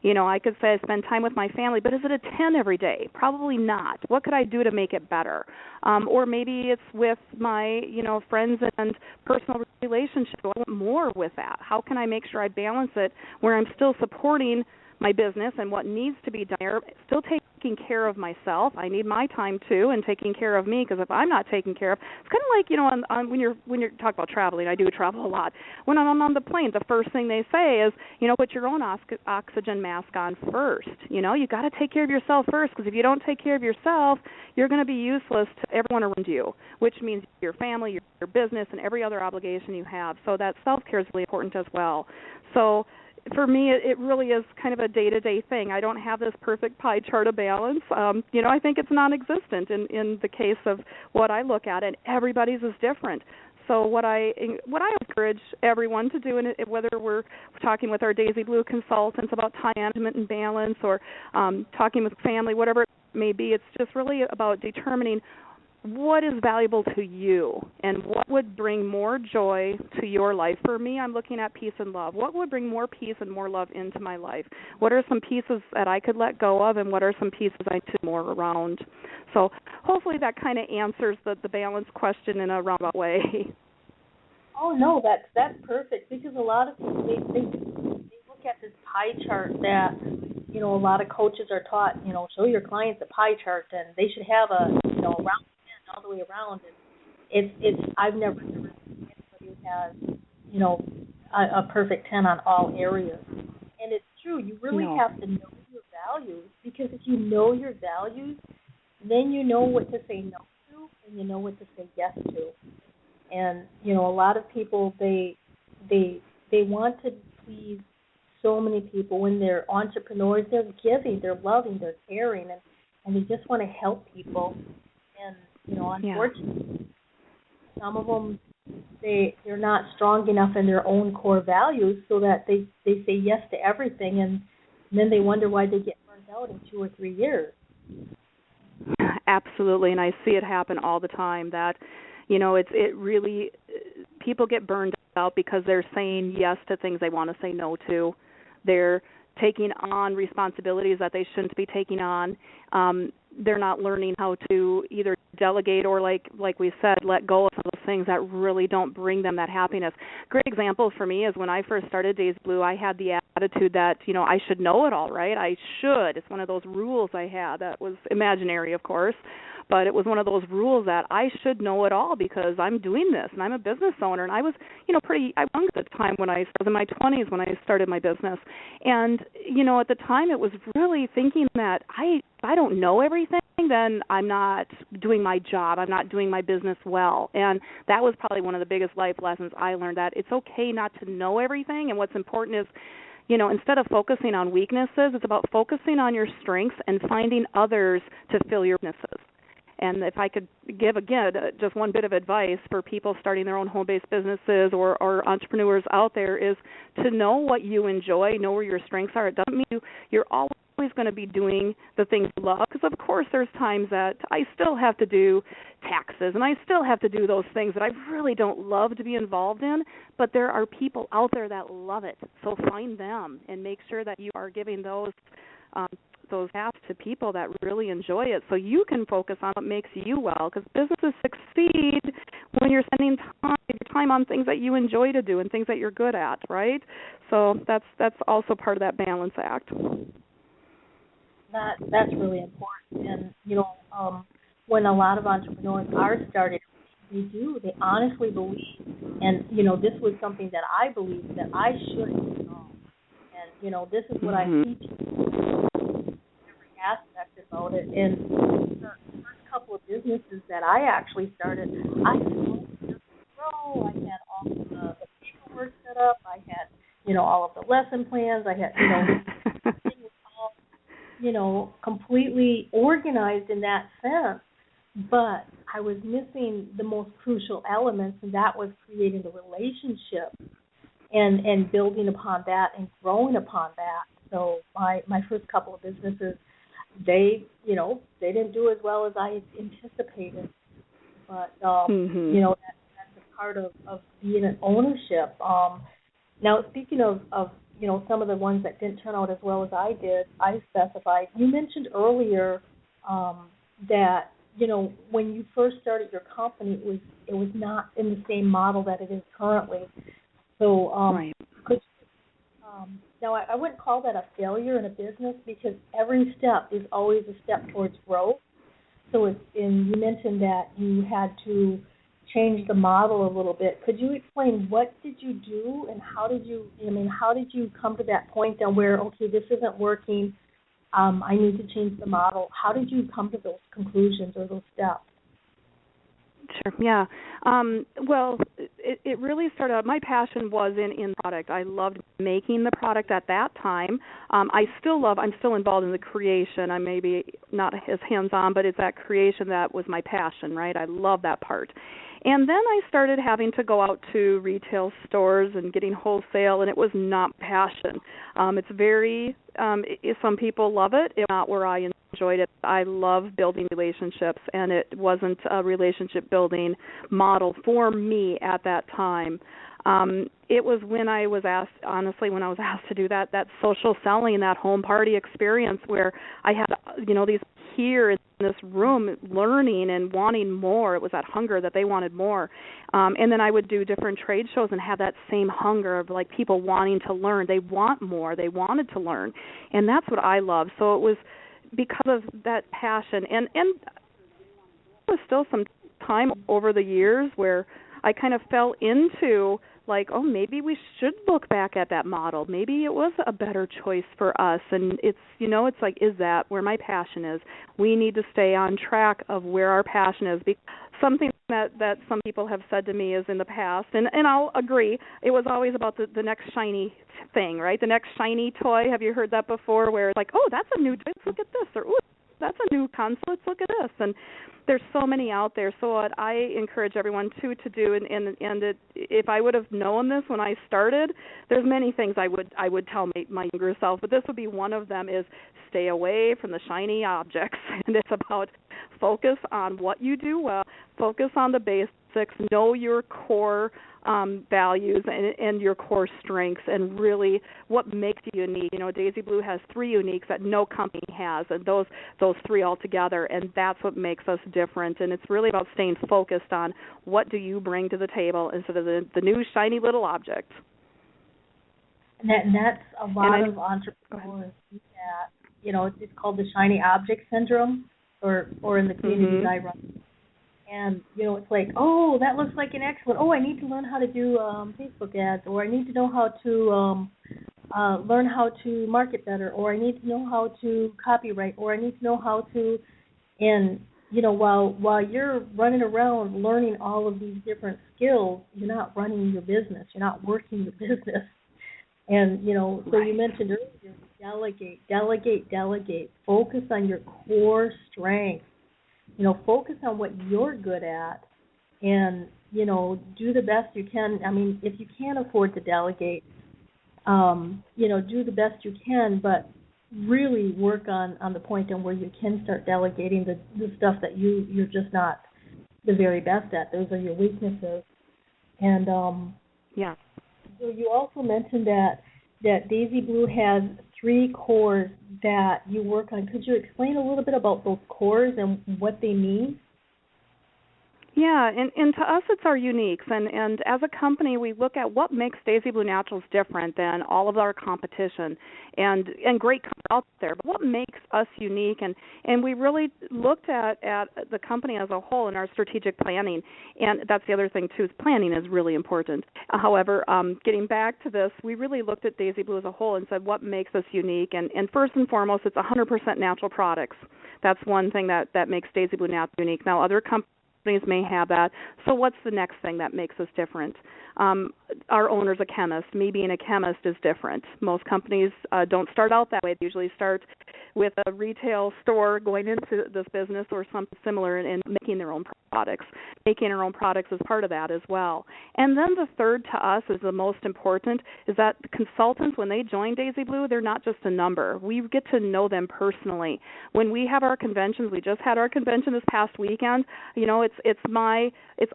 I could say I spend time with my family, but is it a 10 every day? Probably not. What could I do to make it better? Or maybe it's with my, friends and personal relationships. I want more with that. How can I make sure I balance it where I'm still supporting my business and what needs to be done there, still taking care of myself. I need my time too, and taking care of me, because if I'm not taken care of, it's kind of like when you're talking about traveling. I do travel a lot. When I'm on the plane, the first thing they say is, put your own oxygen mask on first. You got to take care of yourself first, because if you don't take care of yourself, you're going to be useless to everyone around you, which means your family, your business, and every other obligation you have. So that self-care is really important as well. So for me, it really is kind of a day-to-day thing. I don't have this perfect pie chart of balance. I think it's non-existent in the case of what I look at, and everybody's is different. So what I encourage everyone to do, and whether we're talking with our Daisy Blue consultants about time management and balance, or talking with family, whatever it may be, it's just really about determining what is valuable to you and what would bring more joy to your life. For me, I'm looking at peace and love. What would bring more peace and more love into my life? What are some pieces that I could let go of, and what are some pieces I need more around? So hopefully that kind of answers the balance question in a roundabout way. Oh, no, that's perfect, because a lot of people, they look at this pie chart that, a lot of coaches are taught, show your clients a pie chart, and they should have a, round all the way around, and it's I've never seen anybody who has a perfect 10 on all areas. And it's true, you really have to know your values, because if you know your values, then you know what to say no to, and you know what to say yes to. And a lot of people, they want to please so many people. When they're entrepreneurs, they're giving, they're loving, they're caring, and they just want to help people. And unfortunately, some of them, they're not strong enough in their own core values, so that they say yes to everything, and then they wonder why they get burned out in 2 or 3 years. Absolutely, and I see it happen all the time. That it really, people get burned out because they're saying yes to things they want to say no to. They're taking on responsibilities that they shouldn't be taking on. They're not learning how to either delegate or, like we said, let go of some of those things that really don't bring them that happiness. Great example for me is when I first started Daisy Blue, I had the attitude that, I should know it all, right? I should. It's one of those rules I had that was imaginary, of course. But it was one of those rules that I should know it all because I'm doing this and I'm a business owner. And I was, pretty young at the time when I was in my 20s when I started my business. And, at the time it was really thinking that if I don't know everything, then I'm not doing my job. I'm not doing my business well. And that was probably one of the biggest life lessons I learned, that it's okay not to know everything. And what's important is, instead of focusing on weaknesses, it's about focusing on your strengths and finding others to fill your weaknesses. And if I could give, again, just one bit of advice for people starting their own home-based businesses or entrepreneurs out there, is to know what you enjoy, know where your strengths are. It doesn't mean you're always going to be doing the things you love, because, of course, there's times that I still have to do taxes and I still have to do those things that I really don't love to be involved in, but there are people out there that love it. So find them and make sure that you are giving those those tasks to people that really enjoy it, so you can focus on what makes you well. Because businesses succeed when you're spending time on things that you enjoy to do and things that you're good at, right? So that's also part of that balance act. That's really important. And when a lot of entrepreneurs are started, they honestly believe, and this was something that I believed that I should know. And this is what I teach every aspect about it. And the first couple of businesses that I actually started, I had all the grow, I had all of the paperwork set up, I had all of the lesson plans, I had things all completely organized in that sense. But I was missing the most crucial elements, and that was creating the relationship and building upon that and growing upon that. So my first couple of businesses, they didn't do as well as I anticipated. But that's a part of being an ownership. Now, speaking of some of the ones that didn't turn out as well as I did, I specified. You mentioned earlier that when you first started your company, it was not in the same model that it is currently. So right. Now I wouldn't call that a failure in a business, because every step is always a step towards growth. So and you mentioned that you had to change the model a little bit. Could you explain what did you do and how did you come to that point down where, okay, this isn't working, I need to change the model? How did you come to those conclusions or those steps? Sure, yeah. Well, it really started out, my passion was in product. I loved making the product at that time. I'm still involved in the creation. I maybe not as hands-on, but it's that creation that was my passion, right? I love that part. And then I started having to go out to retail stores and getting wholesale, and it was not passion. It's very, some people love it. It's not where I enjoyed it. I love building relationships, and it wasn't a relationship building model for me at that time. It was when I was asked to do that social selling, that home party experience where I had, these here in this room learning and wanting more. It was that hunger that they wanted more. And then I would do different trade shows and have that same hunger of like people wanting to learn. They want more. They wanted to learn. And that's what I love. So it was because of that passion. And there was still some time over the years where I kind of fell into like, oh, maybe we should look back at that model. Maybe it was a better choice for us. And it's, it's like, is that where my passion is? We need to stay on track of where our passion is. Something that some people have said to me is in the past, and I'll agree, it was always about the next shiny thing, right? The next shiny toy. Have you heard that before, where it's like, oh, that's a new toy, let's look at this, or ooh, that's a new console, let's look at this. And there's so many out there. So what I encourage everyone to do, and if I would have known this when I started, there's many things I would tell my younger self, but this would be one of them: is stay away from the shiny objects. And it's about focus on what you do well, focus on the basics, know your core values and your core strengths, and really what makes you unique. Daisy Blue has 3 uniques that no company has, and those 3 all together, and that's what makes us different. And it's really about staying focused on what do you bring to the table instead of the new shiny little object. And that's a lot of entrepreneurs do that. It's called the shiny object syndrome, or in the communities I run. And, it's like, oh, that looks like an excellent, I need to learn how to do Facebook ads, or I need to know how to learn how to market better, or I need to know how to copyright, or I need to know how to, and, while you're running around learning all of these different skills, you're not running your business, you're not working your business. And, so you mentioned earlier, delegate, focus on your core strengths. Focus on what you're good at, and, do the best you can. I mean, if you can't afford to delegate, do the best you can, but really work on the point where you can start delegating the stuff that you're just not the very best at. Those are your weaknesses. And, yeah. So you also mentioned that Daisy Blue has 3 cores that you work on. Could you explain a little bit about those cores and what they mean? Yeah, and to us it's our uniques, and as a company we look at what makes Daisy Blue Naturals different than all of our competition and great companies out there, but what makes us unique, and we really looked at the company as a whole in our strategic planning, and that's the other thing too, is planning is really important. However, getting back to this, we really looked at Daisy Blue as a whole and said what makes us unique, and first and foremost it's 100% natural products. That's one thing that makes Daisy Blue Naturals unique. Now other companies may have that. So what's the next thing that makes us different? Our owner's a chemist. Me being a chemist is different. Most companies don't start out that way. They usually start with a retail store going into this business or something similar and making their own products. Making our own products is part of that as well. And then the third to us is the most important, is that the consultants, when they join Daisy Blue, they're not just a number. We get to know them personally. When we have our conventions, we just had our convention this past weekend, you know, it's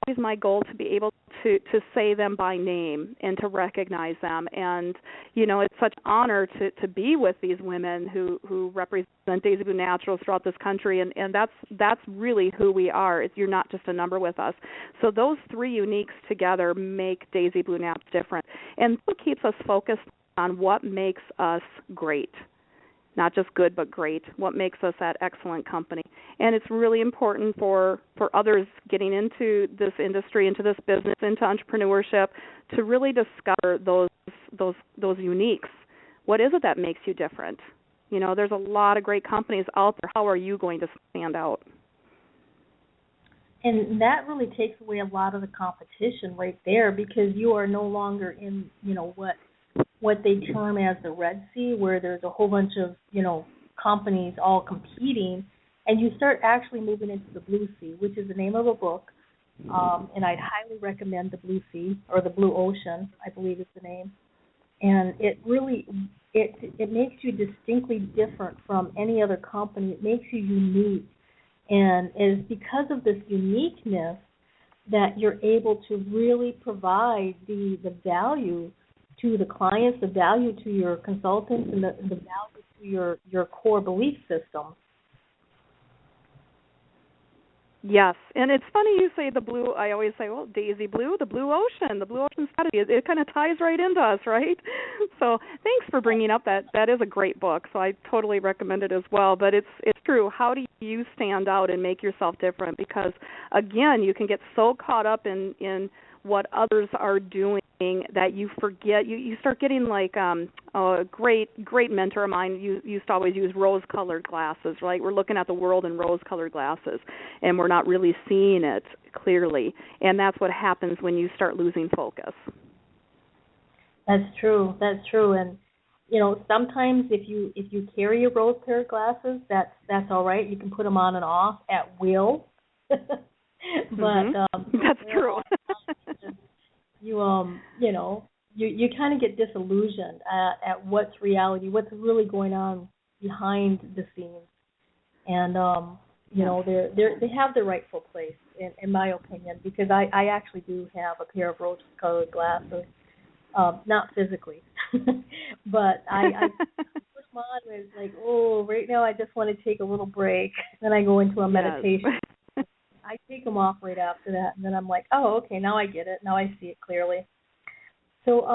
always my goal to be able to say them by name and to recognize them. And, you know, it's such an honor to be with these women who represent Daisy Blue Naturals throughout this country, and that's really who we are. You're not just a number with us. So those 3 uniques together make Daisy Blue Naturals different. And what keeps us focused on what makes us great. Not just good, but great, what makes us that excellent company. And it's really important for others getting into this industry, into this business, into entrepreneurship, to really discover those uniques. What is it that makes you different? You know, there's a lot of great companies out there. How are you going to stand out? And that really takes away a lot of the competition right there, because you are no longer in, you know, what they term as the Red Sea, where there's a whole bunch of, you know, companies all competing, and you start actually moving into the Blue Sea, which is the name of a book, and I'd highly recommend the Blue Sea, or the Blue Ocean, I believe is the name. And it really, it makes you distinctly different from any other company. It makes you unique, and is because of this uniqueness that you're able to really provide the value to the clients, the value to your consultants, and the value to your core belief system. Yes, and it's funny you say the blue. I always say, well, Daisy Blue, the Blue Ocean strategy. It kind of ties right into us, right? So thanks for bringing up that. That is a great book, so I totally recommend it as well. But it's true. How do you stand out and make yourself different? Because, again, you can get so caught up in what others are doing that you forget. You start getting like a great mentor of mine used to always use rose-colored glasses, right? We're looking at the world in rose-colored glasses, and we're not really seeing it clearly. And that's what happens when you start losing focus. That's true. And you know, sometimes if you carry a rose-colored glasses, that's all right. You can put them on and off at will. But that's true. You kind of get disillusioned at what's reality, what's really going on behind the scenes, and you know, they have their rightful place in my opinion, because I actually do have a pair of rose-colored glasses, not physically, but I put them on when it's like, oh, right now I just want to take a little break, then I go into a meditation. I take them off right after that, and then I'm like, oh, okay, now I get it. Now I see it clearly. So,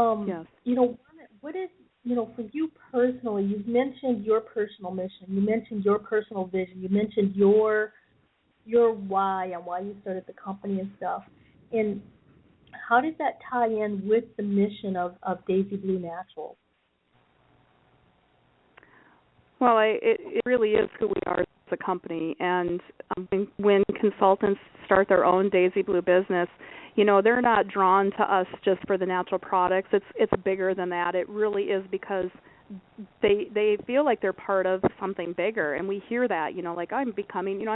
you know, what is, you know, for you personally, you've mentioned your personal mission. You mentioned your personal vision. You mentioned your why and why you started the company and stuff. And how does that tie in with the mission of Daisy Blue Naturals? Well, it really is who we are as a company, and when consultants start their own Daisy Blue business, you know, they're not drawn to us just for the natural products. It's bigger than that. It really is because they feel like they're part of something bigger, and we hear that, you know, like I'm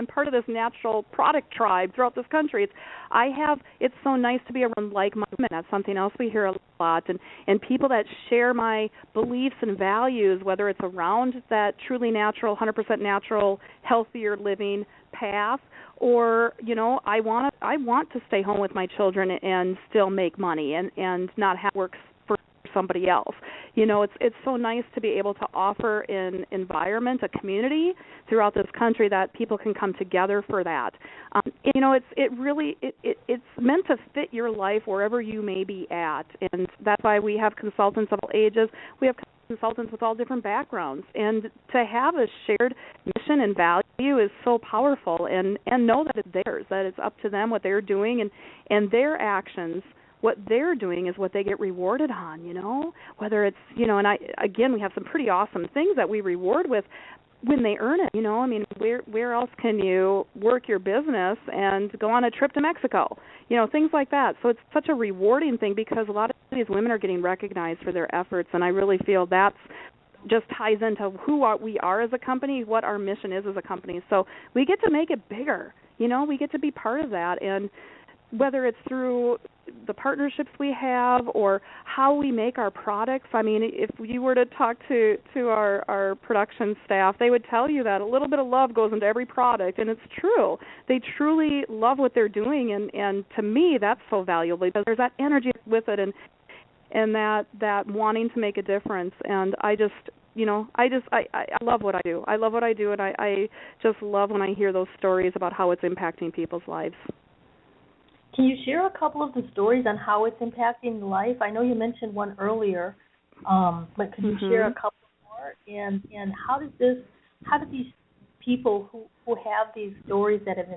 part of this natural product tribe throughout this country. It's so nice to be around like-minded women. That's something else we hear a lot, and people that share my beliefs and values, whether it's around that truly natural, 100% natural, healthier living path, or, you know, I want to stay home with my children and still make money and not have work for somebody else. it's so nice to be able to offer an environment, a community throughout this country that people can come together for that. It's meant to fit your life wherever you may be at, and that's why we have consultants of all ages. We have consultants with all different backgrounds, and to have a shared mission and value is so powerful, and know that it's theirs, that it's up to them what they're doing, and their actions, what they're doing is what they get rewarded on, whether it's, and we have some pretty awesome things that we reward with when they earn it, where else can you work your business and go on a trip to Mexico, things like that. So it's such a rewarding thing because a lot of these women are getting recognized for their efforts, and I really feel that's just ties into who we are as a company, what our mission is as a company. So we get to make it bigger, we get to be part of that, and whether it's through the partnerships we have or how we make our products. I mean, if you were to talk to our production staff, they would tell you that a little bit of love goes into every product, and it's true. They truly love what they're doing, and to me, that's so valuable because there's that energy with it and that wanting to make a difference. And I love what I do. I love what I do, and I just love when I hear those stories about how it's impacting people's lives. Can you share a couple of the stories on how it's impacting life? I know you mentioned one earlier, but could you share a couple more? And how do these people who have these stories that have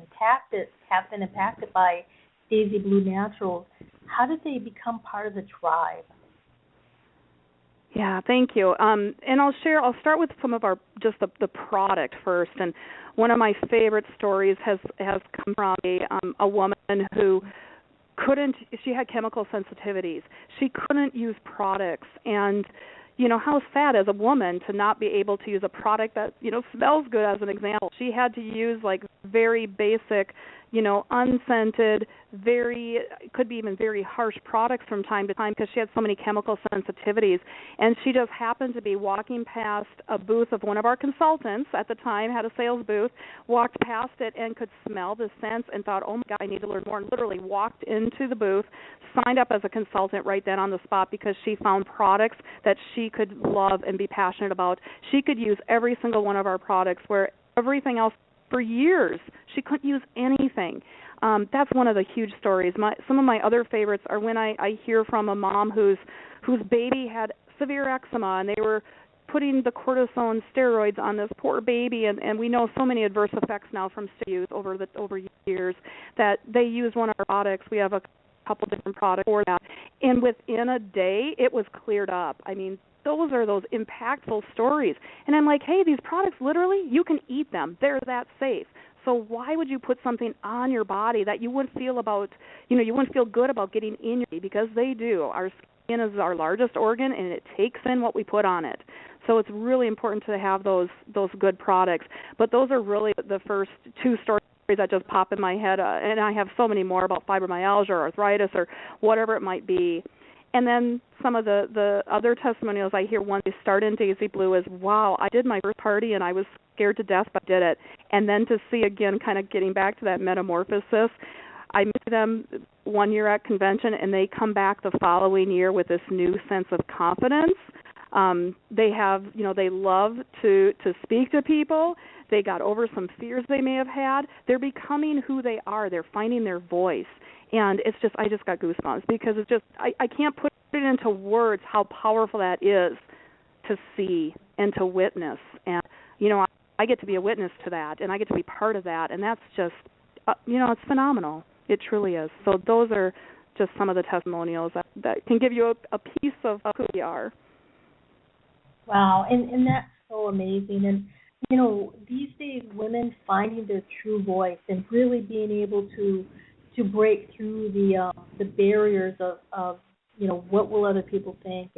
been impacted by Daisy Blue Naturals, how did they become part of the tribe? Yeah, thank you. And I'll start with some of the product first. And one of my favorite stories has come from a woman who she had chemical sensitivities. She couldn't use products, and how sad as a woman to not be able to use a product that smells good, as an example. She had to use like very basic, unscented, could be even very harsh products from time to time because she had so many chemical sensitivities. And she just happened to be walking past a booth of one of our consultants at the time, had a sales booth, walked past it and could smell the scents and thought, oh my God, I need to learn more, and literally walked into the booth, signed up as a consultant right then on the spot because she found products that she could love and be passionate about. She could use every single one of our products where everything else for years she couldn't use anything. That's one of the huge stories. Some of my other favorites are when I hear from a mom whose baby had severe eczema, and they were putting the cortisone steroids on this poor baby, and we know so many adverse effects now from steroids over years that they use one of our products. We have a couple different products for that, and within a day it was cleared up. I mean, those are those impactful stories. And I'm like, hey, these products, literally, you can eat them. They're that safe. So why would you put something on your body that you wouldn't feel you wouldn't feel good about getting in your body? Because they do. Our skin is our largest organ, and it takes in what we put on it. So it's really important to have those good products. But those are really the first two stories that just pop in my head. And I have so many more about fibromyalgia or arthritis or whatever it might be. And then some of the other testimonials I hear once they start in Daisy Blue is, wow, I did my first party and I was scared to death, but I did it. And then to see, again, kind of getting back to that metamorphosis, I met them 1 year at convention, and they come back the following year with this new sense of confidence. They love to speak to people. They got over some fears they may have had. They're becoming who they are. They're finding their voice. And it's just, I just got goosebumps because it's just, I can't put it into words how powerful that is to see and to witness. And, I get to be a witness to that, and I get to be part of that. And that's just, it's phenomenal. It truly is. So those are just some of the testimonials that can give you a piece of who we are. Wow, and that's so amazing. And, these days, women finding their true voice and really being able to break through the barriers of what will other people think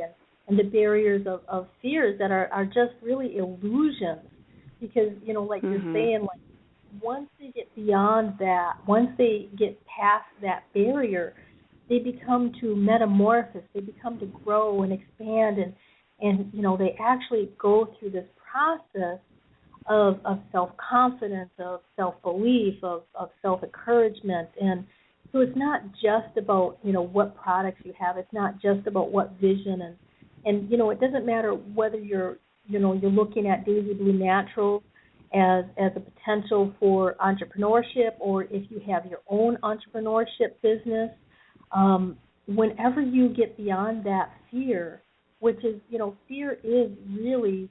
and the barriers of fears that are just really illusions. Because, like you're saying, like once they get beyond that, once they get past that barrier, they become to metamorphose, they become to grow and expand, and they actually go through this process of self-confidence, of self-belief, of self-encouragement. And so it's not just about, what products you have. It's not just about what vision And it doesn't matter whether you're looking at Daisy Blue Naturals as a potential for entrepreneurship, or if you have your own entrepreneurship business. Whenever you get beyond that fear, which is, fear is really,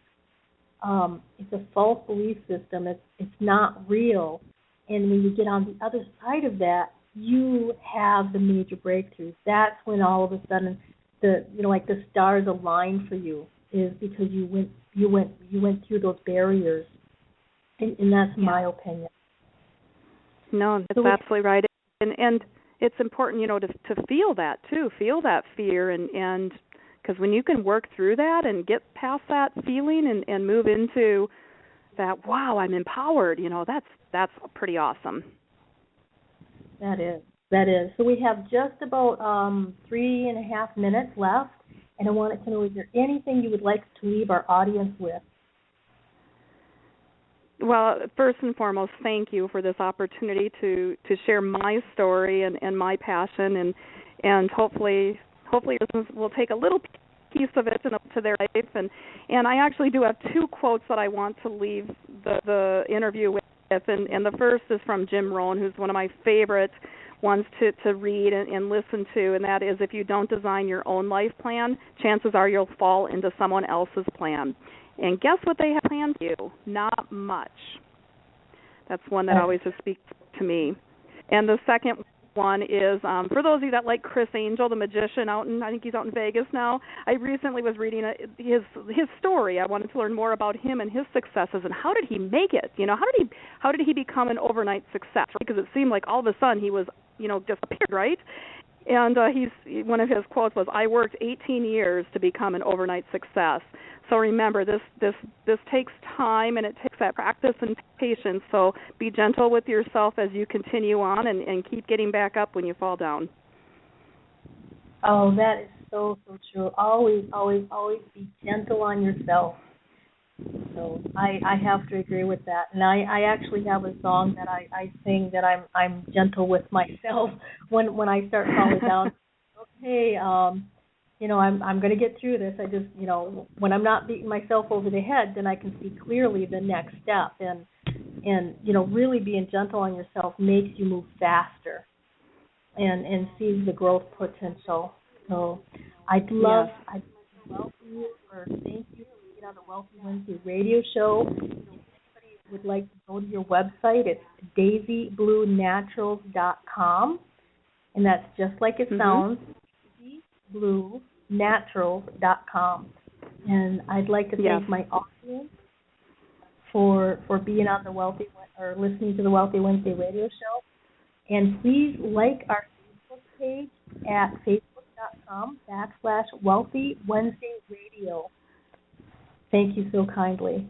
it's a false belief system. It's not real. And when you get on the other side of that, you have the major breakthroughs. That's when all of a sudden the stars align for you, is because you went through those barriers. And that's my opinion. No, that's absolutely right. And it's important, to feel that too, feel that fear, and because when you can work through that and get past that feeling and move into that, wow, I'm empowered, that's pretty awesome. That is. So we have just about 3.5 minutes left, and I wanted to know, is there anything you would like to leave our audience with? Well, first and foremost, thank you for this opportunity to share my story and my passion, and hopefully will take a little piece of it to their life. And I actually do have 2 quotes that I want to leave the interview with. And the first is from Jim Rohn, who's one of my favorite ones to read and listen to, and that is, if you don't design your own life plan, chances are you'll fall into someone else's plan. And guess what they have planned for you? Not much. That's one that always just speaks to me. And the second one is, for those of you that like Chris Angel, the magician, I think he's out in Vegas now. I recently was reading his story. I wanted to learn more about him and his successes, and how did he make it? How did he become an overnight success? Because it seemed like all of a sudden he was, just appeared, right? And one of his quotes was, "I worked 18 years to become an overnight success." So remember, this takes time, and it takes that practice and patience. So be gentle with yourself as you continue on, and keep getting back up when you fall down. Oh, that is so true. Always, always, always be gentle on yourself. So I have to agree with that. And I actually have a song that I sing that I'm gentle with myself when I start falling down. Okay, I'm going to get through this. I just, when I'm not beating myself over the head, then I can see clearly the next step. And really being gentle on yourself makes you move faster and sees the growth potential. So I'd love to welcome you, or thank you for being on the Wealthy Wednesday radio show. If anybody would like to go to your website, it's daisybluenaturals.com, and that's just like it sounds, daisybluenaturals.com. And I'd like to thank my audience for being on the Wealthy, or listening to the Wealthy Wednesday radio show. And please like our Facebook page at facebook.com/Wealthy Wednesday Radio. Thank you so kindly.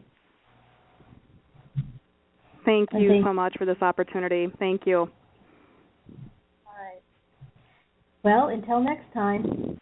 Thank you so much for this opportunity. Thank you. All right. Well, until next time.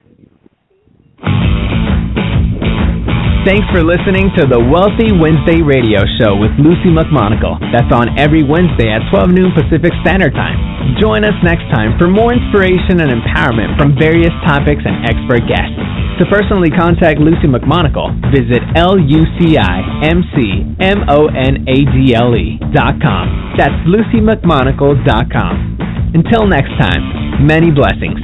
Thanks for listening to the Wealthy Wednesday radio show with Luci McMonagle. That's on every Wednesday at 12 noon Pacific Standard Time. Join us next time for more inspiration and empowerment from various topics and expert guests. To personally contact Luci McMonagle, visit LuciMcMonagle.com. That's LuciMcMonagle.com. Until next time, many blessings.